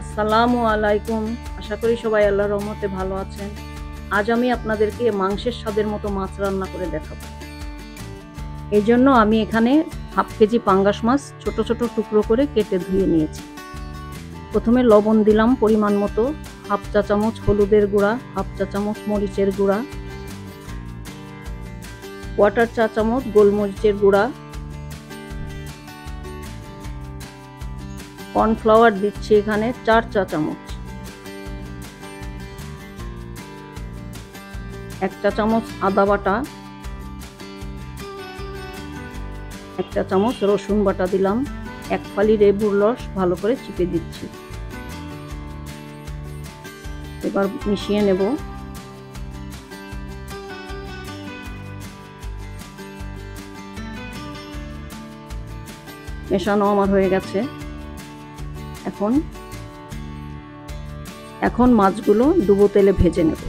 আসসালামু আলাইকুম। আশা করি সবাই আল্লাহর রহমতে ভালো আছেন। আজ আমি আপনাদেরকে মাংসের স্বাদের মতো মাছ রান্না করে দেখাবো। এজন্য আমি এখানে হাফ কেজি পাঙ্গাস মাছ ছোট ছোট টুকরো করে কেটে ধুয়ে নিয়েছি। প্রথমে লবণ দিলাম পরিমাণ মতো, হাফ চা চামচ হলুদের গুঁড়া, হাফ চা চামচ মরিচের গুঁড়া, কোয়ার্টার চা চামচ গোলমরিচের গুঁড়া, কর্নফ্লাওয়ার দিচ্ছি এখানে 4 চা চামচ, 1 চা চামচ আদা বাটা, 1 চা চামচ রসুন বাটা দিলাম, 1 ফালি লেবুর রস ভালো করে চিপে দিচ্ছি। এবার মিশিয়ে নেব। মেশানো আমার হয়ে গেছে। এখন মাছগুলো ডুবো তেলে ভেজে নেব।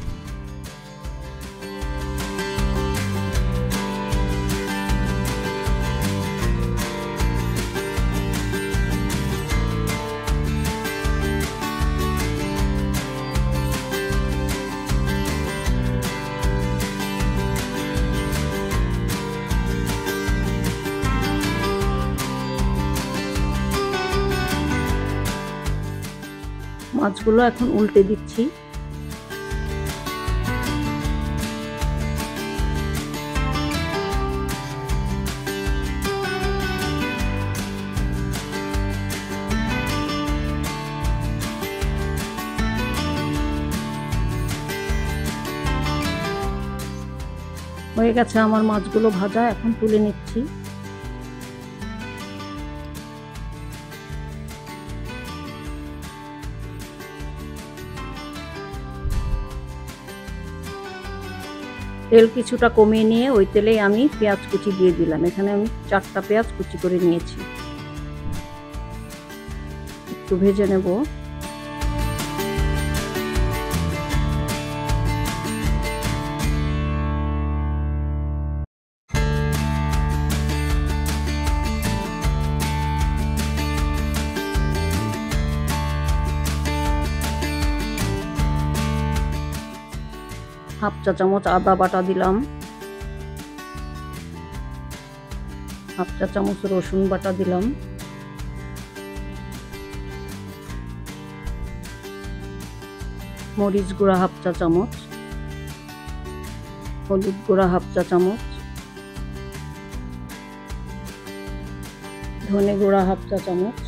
মাছগুলো এখন উল্টে দিচ্ছি। হয়ে গেছে আমার মাছগুলো ভাজা, এখন তুলে নিচ্ছি। তেল কিছুটা কমিয়ে নিয়ে ওই তেলেই আমি পেঁয়াজ কুচি দিয়ে দিলাম। এখানে আমি 4টা পেঁয়াজ কুচি করে নিয়েছি। একটু ভেজে নেব। হাফ চা চামচ আদা বাটা দিলাম, হাফ চা চামচ রসুন বাটা দিলাম, মরিচ গুঁড়া হাফ চা চামচ, হলুদ গুঁড়া হাফ চা চামচ, ধনে গুঁড়া হাফ চা চামচ,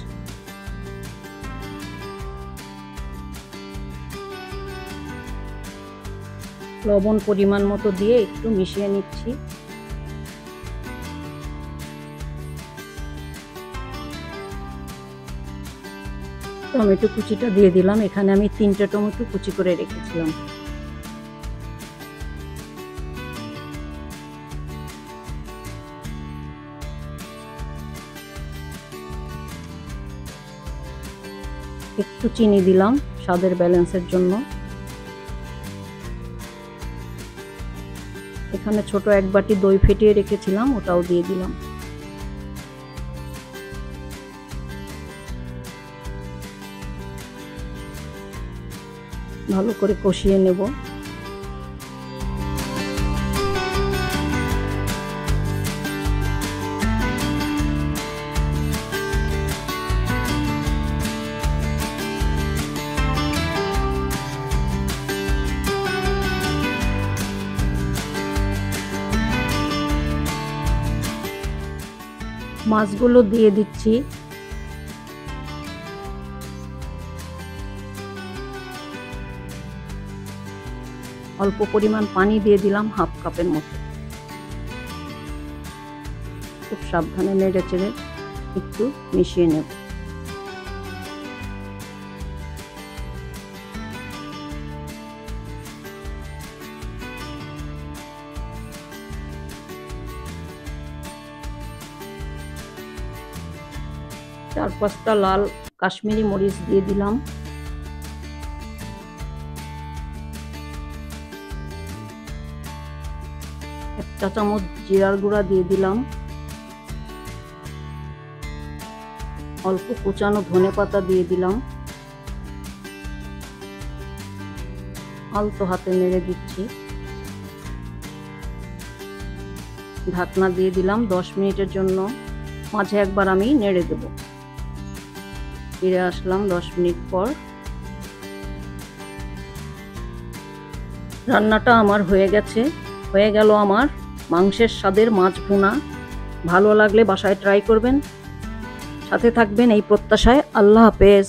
লবণ পরিমাণ মতো দিয়ে একটু মিশিয়ে নিচ্ছি। টমেটো কুচিটা দিয়ে দিলাম। এখানে আমি 3টে টমেটো কুচি করে রেখেছিলাম। একটু চিনি দিলাম স্বাদের ব্যালেন্সের জন্য। এখানে ছোট 1 বাটি দই ফেটিয়ে রেখেছিলাম, ওটাও দিয়ে দিলাম। ভালো করে কষিয়ে নেব। মাছগুলো দিয়ে দিচ্ছি। অল্প পরিমাণ পানি দিয়ে দিলাম, হাফ কাপের মতো। খুব সাবধানে নেড়ে চেড়ে একটু মিশিয়ে নেব। চার 5টা লাল কাশ্মীরি মরিচ দিয়ে দিলাম। এক চা চামচ জিরার গুঁড়া দিয়ে দিলাম। অল্প কুচানো ধনেপাতা দিয়ে দিলাম। আলতো হাতে নেড়ে দিচ্ছি। ঢাকনা দিয়ে দিলাম 10 মিনিটের জন্য। মাঝে একবার আমি নেড়ে দেব। ফিরে আসলাম 10 মিনিট পর। রান্নাটা আমার হয়ে গেছে। হয়ে গেল আমার মাংসের স্বাদের মাছ ভুনা। ভালো লাগলে বাসায় ট্রাই করবেন। সাথে থাকবেন এই প্রত্যাশায়। আল্লাহ হাফেজ।